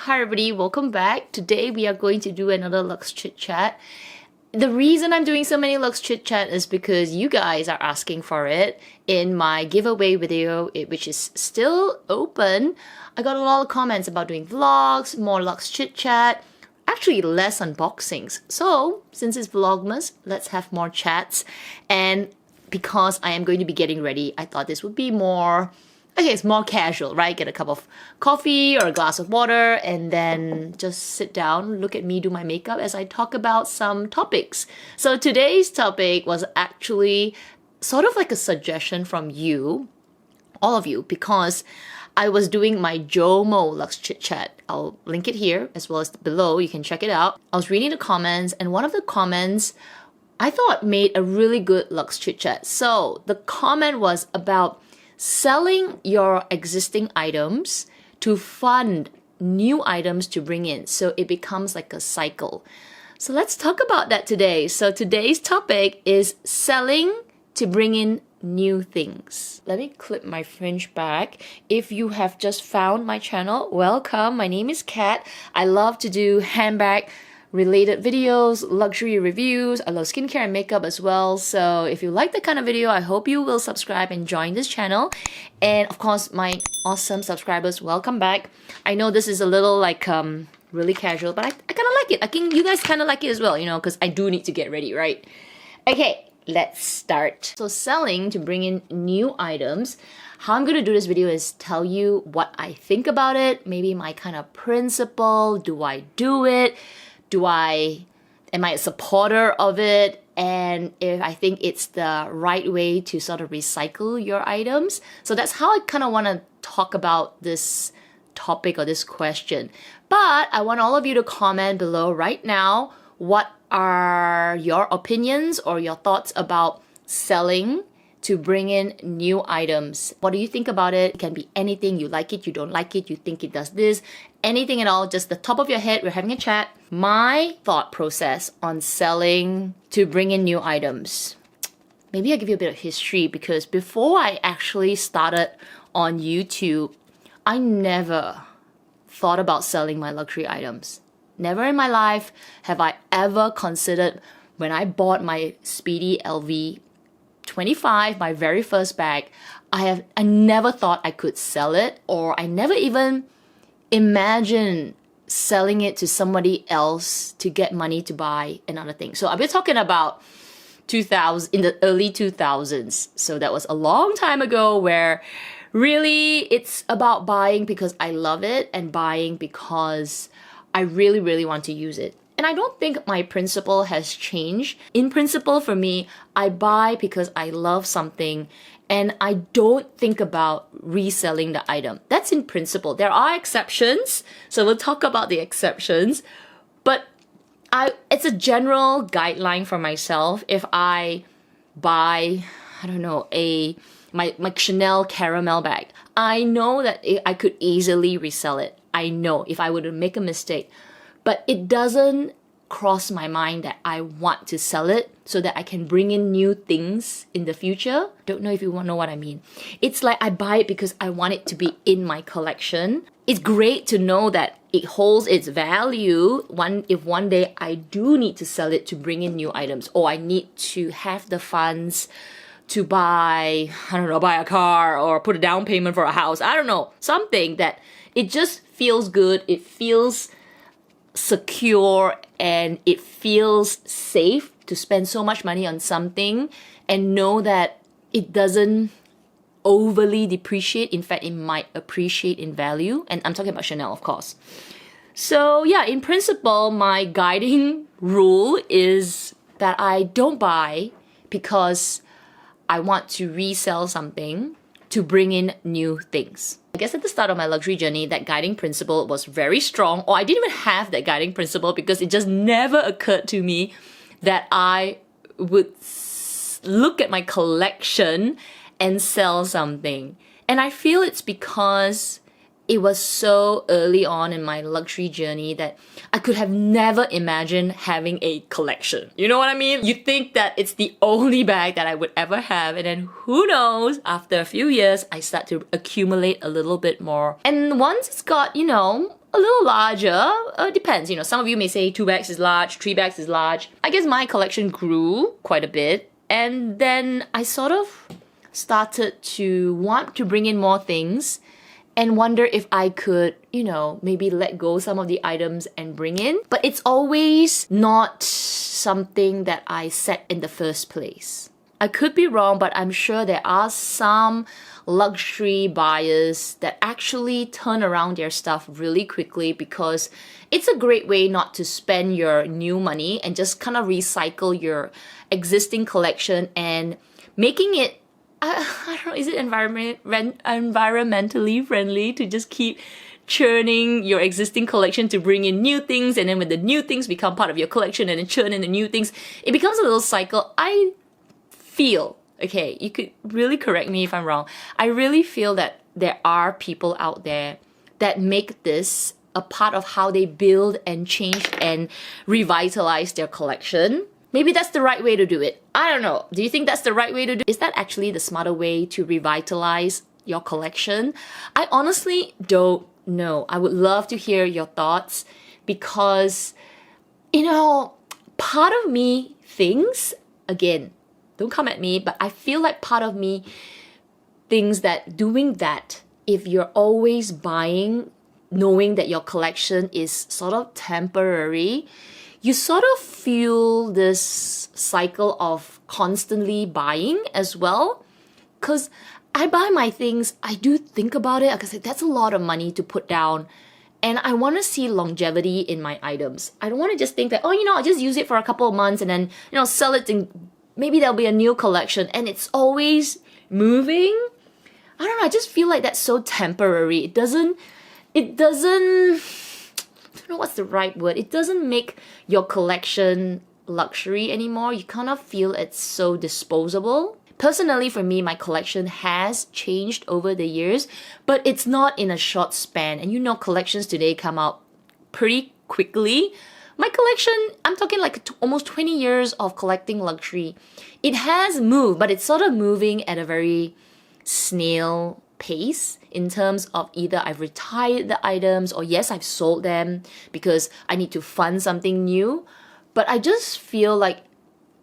Hi everybody, welcome back. Today we are going to do another Luxe Chit Chat. The reason I'm doing so many Luxe Chit Chat is because you guys are asking for it in my giveaway video, which is still open. I got a lot of comments about doing vlogs, more Luxe Chit Chat, actually less unboxings. So since it's Vlogmas, let's have more chats. And because I am going to be getting ready, I thought this would be more... okay, it's more casual, right? Get a cup of coffee or a glass of water and then just sit down, look at me do my makeup as I talk about some topics. So today's topic was actually sort of like a suggestion from you, all of you, because I was doing my JOMO Luxe Chit Chat. I'll link it here as well as below. You can check it out. I was reading the comments and one of the comments I thought made a really good Luxe Chit Chat. So the comment was about selling your existing items to fund new items to bring in, so it becomes like a cycle. So let's talk about that today. So today's topic is selling to bring in new things. Let me clip my fringe back. If you have just found my channel, welcome. My name is Kat. I love to do handbag related videos, luxury reviews. I love skincare and makeup as well. So if you like that kind of video, I hope you will subscribe and join this channel. And of course, my awesome subscribers, welcome back. I know this is a little like really casual, but I kind of like it. I think you guys kind of like it as well, you know, because I do need to get ready, right? Okay, let's start. So selling to bring in new items. How I'm going to do this video is tell you what I think about it, maybe my kind of principle. Do I do it? Am I a supporter of it? And if I think it's the right way to sort of recycle your items. So that's how I kind of want to talk about this topic or this question. But I want all of you to comment below right now. What are your opinions or your thoughts about selling to bring in new items? What do you think about it? It can be anything. You like it, you don't like it, you think it does this, anything at all, just the top of your head. We're having a chat. My thought process on selling to bring in new items. Maybe I'll give you a bit of history, because before I actually started on YouTube, I never thought about selling my luxury items. Never in my life have I ever considered, when I bought my Speedy LV 25, my very first bag, I never thought I could sell it, or I never even imagined selling it to somebody else to get money to buy another thing. So I've been talking about 2000, in the early 2000s. So that was a long time ago, where really it's about buying because I love it and buying because I really, really want to use it. And I don't think my principle has changed. In principle, for me, I buy because I love something and I don't think about reselling the item. That's in principle. There are exceptions, so we'll talk about the exceptions. But it's a general guideline for myself. If I buy, I don't know, my Chanel caramel bag, I know that I could easily resell it. I know if I were to make a mistake. But it doesn't cross my mind that I want to sell it so that I can bring in new things in the future. Don't know if you know what I mean. It's like I buy it because I want it to be in my collection. It's great to know that it holds its value if one day I do need to sell it to bring in new items, or I need to have the funds to buy, I don't know, buy a car or put a down payment for a house. I don't know, something that it just feels good. It feels secure and it feels safe to spend so much money on something and know that it doesn't overly depreciate. In fact, it might appreciate in value. And I'm talking about Chanel, of course. So yeah, in principle, my guiding rule is that I don't buy because I want to resell something to bring in new things. I guess at the start of my luxury journey, that guiding principle was very strong, or I didn't even have that guiding principle because it just never occurred to me that I would look at my collection and sell something. And I feel it's because it was so early on in my luxury journey that I could have never imagined having a collection. You know what I mean? You think that it's the only bag that I would ever have, and then who knows, after a few years, I start to accumulate a little bit more. And once it's got, you know, a little larger. Depends, you know, some of you may say 2 bags is large, 3 bags is large. I guess my collection grew quite a bit, and then I sort of started to want to bring in more things and wonder if I could, you know, maybe let go some of the items and bring in. But it's always not something that I set in the first place. I could be wrong, but I'm sure there are some luxury buyers that actually turn around their stuff really quickly, because it's a great way not to spend your new money and just kind of recycle your existing collection and making it, I don't know, is it environmentally friendly to just keep churning your existing collection to bring in new things, and then when the new things become part of your collection and then churn in the new things, it becomes a little cycle. I feel, okay, you could really correct me if I'm wrong, I really feel that there are people out there that make this a part of how they build and change and revitalize their collection. Maybe that's the right way to do it. I don't know. Do you think that's the right way to do it? Is that actually the smarter way to revitalize your collection? I honestly don't know. I would love to hear your thoughts, because, you know, part of me thinks, again, don't come at me, but I feel like part of me thinks that doing that, if you're always buying, knowing that your collection is sort of temporary, you sort of feel this cycle of constantly buying as well. Because I buy my things, I do think about it, because that's a lot of money to put down. And I want to see longevity in my items. I don't want to just think that, oh, you know, I'll just use it for a couple of months and then, you know, sell it and maybe there'll be a new collection, and it's always moving. I don't know, I just feel like that's so temporary. It doesn't, I don't know what's the right word. It doesn't make your collection luxury anymore. You kind of feel it's so disposable. Personally, for me, my collection has changed over the years, but it's not in a short span. And you know, collections today come out pretty quickly. My collection, I'm talking like almost 20 years of collecting luxury. It has moved, but it's sort of moving at a very snail pace in terms of either I've retired the items, or yes, I've sold them because I need to fund something new. But I just feel like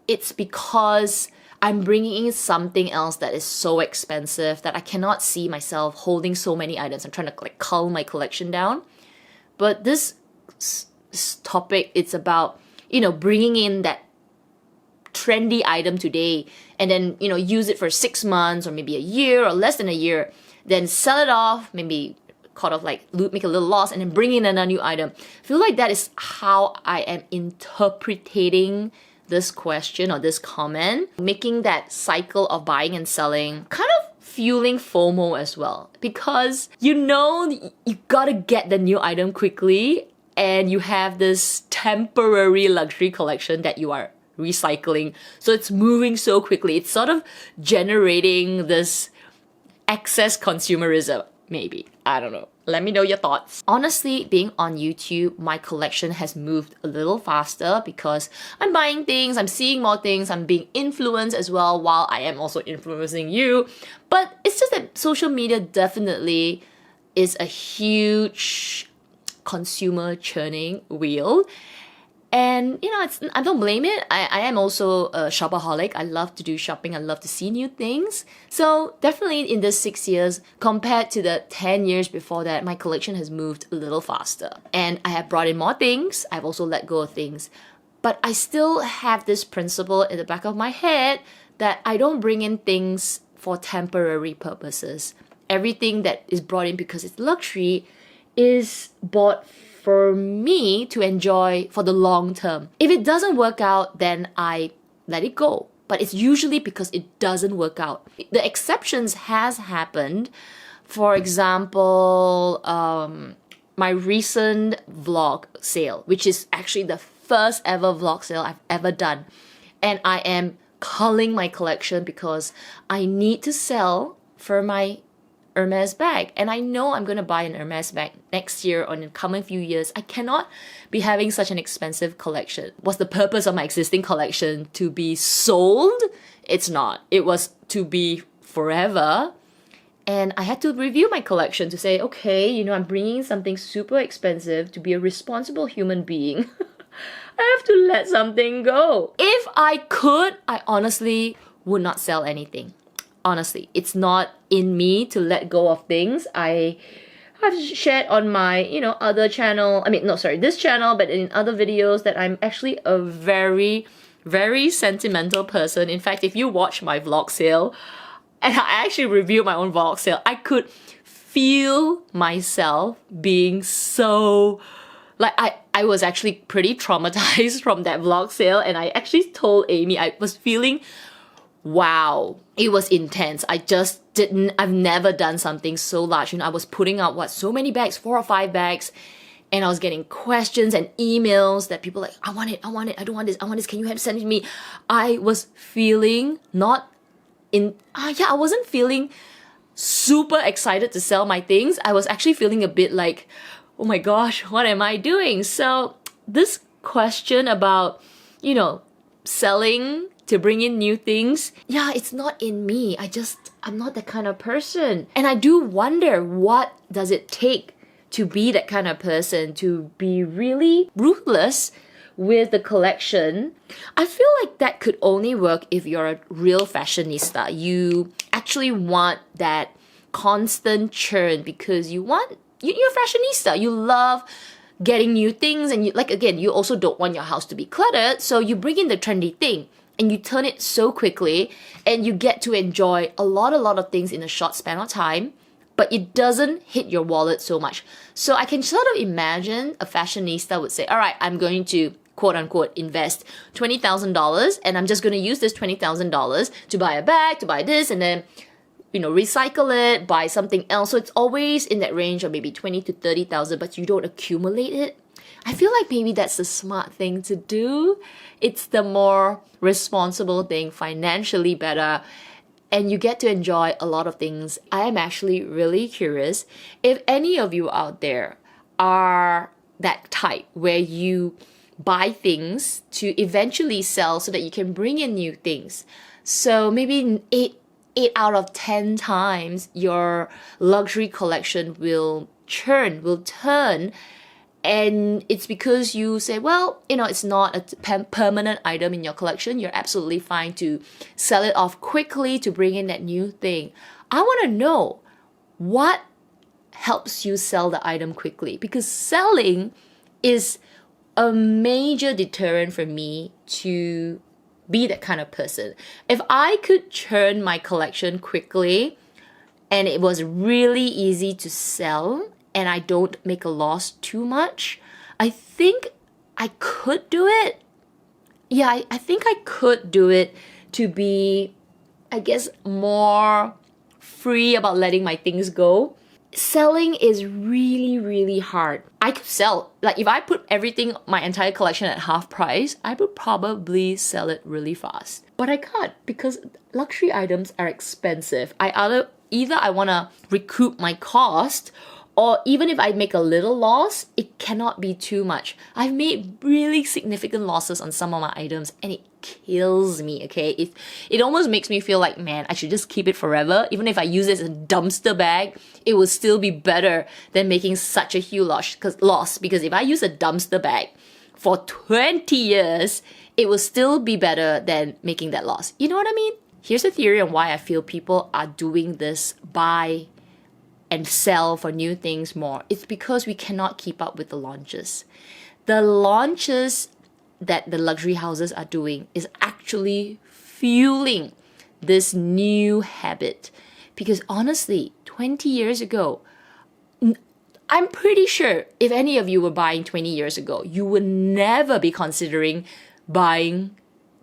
it's because I'm bringing in something else that is so expensive that I cannot see myself holding so many items. I'm trying to like cull my collection down. But this topic, it's about, you know, bringing in that trendy item today and then, you know, use it for 6 months or maybe a year or less than a year, then sell it off, maybe kind of like make a little loss, and then bring in another new item. I feel like that is how I am interpreting this question or this comment, making that cycle of buying and selling kind of fueling FOMO as well, because you know you gotta get the new item quickly, and you have this temporary luxury collection that you are recycling, so it's moving so quickly. It's sort of generating this excess consumerism, maybe. I don't know. Let me know your thoughts. Honestly, being on YouTube, my collection has moved a little faster because I'm buying things, I'm seeing more things, I'm being influenced as well while I am also influencing you. But it's just that social media definitely is a huge consumer churning wheel. And, you know, I don't blame it. I am also a shopaholic. I love to do shopping. I love to see new things. So definitely in this 6 years, compared to the 10 years before that, my collection has moved a little faster. And I have brought in more things. I've also let go of things. But I still have this principle in the back of my head that I don't bring in things for temporary purposes. Everything that is brought in because it's luxury is bought for me to enjoy for the long term. If it doesn't work out, then I let it go. But it's usually because it doesn't work out. The exceptions has happened. For example, my recent vlog sale, which is actually the first ever vlog sale I've ever done. And I am culling my collection because I need to sell for my Hermes bag, and I know I'm gonna buy an Hermes bag next year or in the coming few years. I cannot be having such an expensive collection. Was the purpose of my existing collection to be sold? It's not. It was to be forever, And I had to review my collection to say, okay, you know, I'm bringing something super expensive to be a responsible human being. I have to let something go. If I could, I honestly would not sell anything. Honestly, it's not in me to let go of things. I've shared on my, you know, other channel, this channel, but in other videos that I'm actually a very, very sentimental person. In fact, if you watch my vlog sale, and I actually reviewed my own vlog sale, I could feel myself being so, like, I was actually pretty traumatized from that vlog sale, and I actually told Amy I was feeling, wow, it was intense. I've never done something so large. You know, I was putting out, so many bags, 4 or 5 bags, and I was getting questions and emails that people like, I want it, I don't want this, can you send it to me? I was feeling I wasn't feeling super excited to sell my things. I was actually feeling a bit like, oh my gosh, what am I doing? So this question about, you know, selling to bring in new things, yeah, it's not in me. I'm not that kind of person. And I do wonder, what does it take to be that kind of person, to be really ruthless with the collection? I feel like that could only work if you're a real fashionista. You actually want that constant churn because you're a fashionista. You love getting new things, and you also don't want your house to be cluttered, so you bring in the trendy thing and you turn it so quickly, and you get to enjoy a lot of things in a short span of time, but it doesn't hit your wallet so much. So I can sort of imagine a fashionista would say, all right, I'm going to quote unquote invest $20,000, and I'm just going to use this $20,000 to buy a bag, to buy this, and then, you know, recycle it, buy something else. So it's always in that range of maybe 20 to 30,000, but you don't accumulate it. I feel like maybe that's the smart thing to do. It's the more responsible thing, financially better, and you get to enjoy a lot of things. I am actually really curious if any of you out there are that type where you buy things to eventually sell so that you can bring in new things. So maybe 8 out of 10 times your luxury collection will turn, and it's because you say, well, you know, it's not a permanent item in your collection. You're absolutely fine to sell it off quickly to bring in that new thing. I want to know what helps you sell the item quickly, because selling is a major deterrent for me to be that kind of person. If I could churn my collection quickly and it was really easy to sell and I don't make a loss too much, I think I could do it. Yeah, I think I could do it to be, I guess, more free about letting my things go. Selling is really, really hard. I could sell, like if I put everything, my entire collection at half price, I would probably sell it really fast. But I can't, because luxury items are expensive. Either I want to recoup my cost, or even if I make a little loss, it cannot be too much. I've made really significant losses on some of my items, and it kills me, okay? It almost makes me feel like, man, I should just keep it forever. Even if I use it as a dumpster bag, it will still be better than making such a huge loss. Because if I use a dumpster bag for 20 years, it will still be better than making that loss. You know what I mean? Here's a theory on why I feel people are doing this buy and sell for new things more. It's because we cannot keep up with the launches. The launches that the luxury houses are doing is actually fueling this new habit. Because honestly, 20 years ago, I'm pretty sure if any of you were buying 20 years ago, you would never be considering buying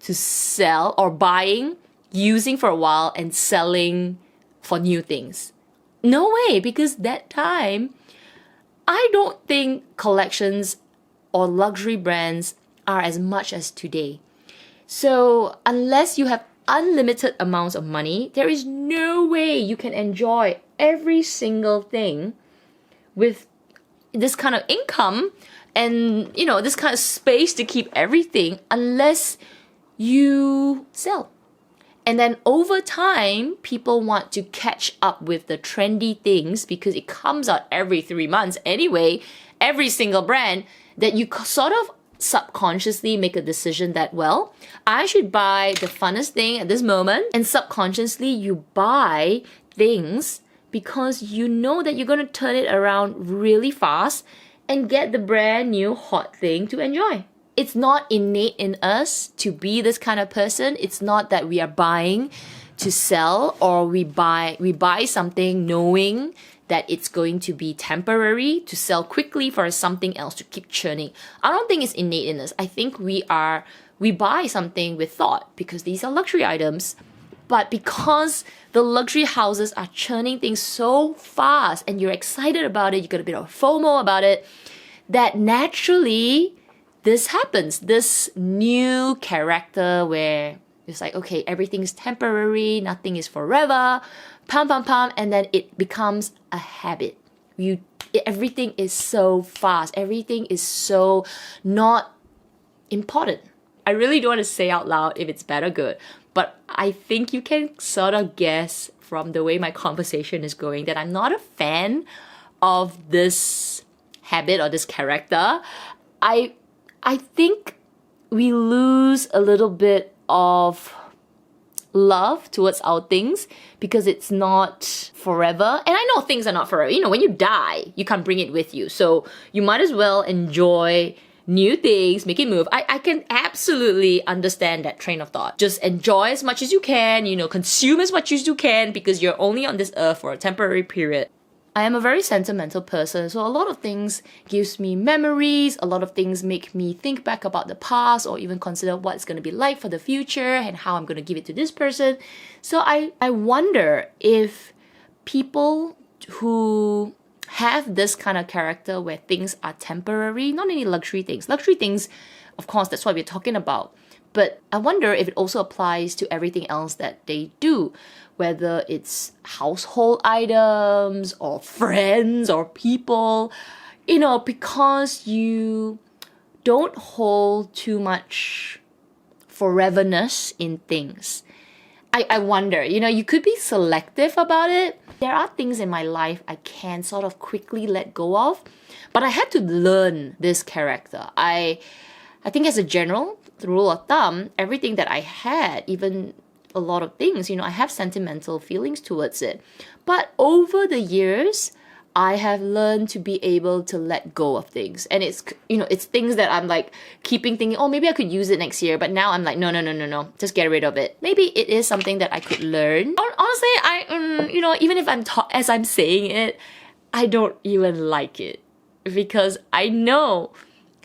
to sell, or buying, using for a while and selling for new things. No way, because that time, I don't think collections or luxury brands are as much as today. So unless you have unlimited amounts of money, there is no way you can enjoy every single thing with this kind of income and, you know, this kind of space to keep everything, unless you sell. And then over time, people want to catch up with the trendy things because it comes out every 3 months anyway, every single brand, that you sort of subconsciously make a decision that, well, I should buy the funnest thing at this moment, and subconsciously you buy things because you know that you're going to turn it around really fast and get the brand new hot thing to enjoy. It's not innate in us to be this kind of person. It's not that we are buying to sell, or we buy something knowing that it's going to be temporary to sell quickly for something else to keep churning. I don't think it's innate in us. I think we buy something with thought because these are luxury items. But because the luxury houses are churning things so fast and you're excited about it, you got a bit of FOMO about it, that naturally this happens. This new character where it's like, okay, everything's temporary, nothing is forever, pam, and then it becomes a habit. Everything is so fast. Everything is so not important. I really don't want to say out loud if it's bad or good, but I think you can sort of guess from the way my conversation is going that I'm not a fan of this habit or this character. I think we lose a little bit of love towards our things because it's not forever. And I know things are not forever. You know, when you die, you can't bring it with you. So you might as well enjoy new things, make it move. I can absolutely understand that train of thought. Just enjoy as much as you can, you know, consume as much as you can because you're only on this earth for a temporary period. I am a very sentimental person, so a lot of things gives me memories, a lot of things make me think back about the past or even consider what it's going to be like for the future and how I'm going to give it to this person. So I wonder if people who have this kind of character where things are temporary, not only luxury things, of course, that's what we're talking about. But I wonder if it also applies to everything else that they do, whether it's household items or friends or people, you know, because you don't hold too much foreverness in things. I wonder, you know, you could be selective about it. There are things in my life I can sort of quickly let go of, but I had to learn this character. I think as a general rule of thumb, everything that I had, even a lot of things, you know, I have sentimental feelings towards it. But over the years, I have learned to be able to let go of things. And it's, you know, it's things that I'm like keeping thinking, oh, maybe I could use it next year. But now I'm like, no, just get rid of it. Maybe it is something that I could learn. Honestly, you know, even if as I'm saying it, I don't even like it because I know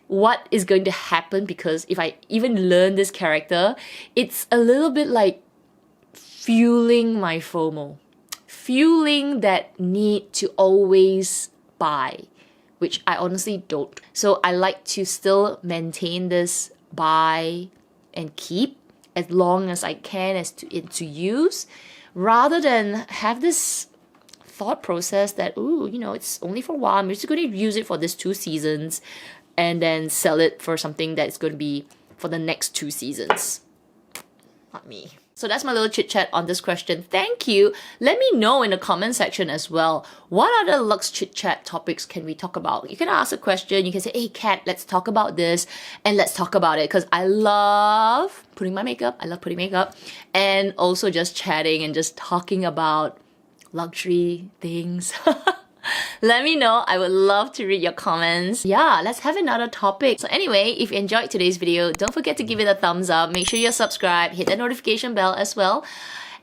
what is going to happen, because if I even learn this character, it's a little bit like fueling my FOMO, fueling that need to always buy, which I honestly don't. So I like to still maintain this buy and keep as long as I can as to use, rather than have this thought process that, ooh, you know, it's only for a while, I'm just going to use it for this 2 seasons and then sell it for something that's going to be for the next 2 seasons. Not me. So that's my little chit chat on this question. Thank you. Let me know in the comment section as well, what other Luxe Chit Chat topics can we talk about? You can ask a question. You can say, hey Kat, let's talk about this, and let's talk about it, because I love putting my makeup. I love putting makeup, and also just chatting and just talking about luxury things. Let me know. I would love to read your comments. Yeah, let's have another topic. So anyway, if you enjoyed today's video, don't forget to give it a thumbs up. Make sure you're subscribed. Hit the notification bell as well.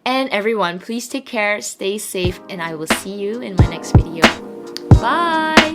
And everyone, please take care, stay safe, and I will see you in my next video. Bye!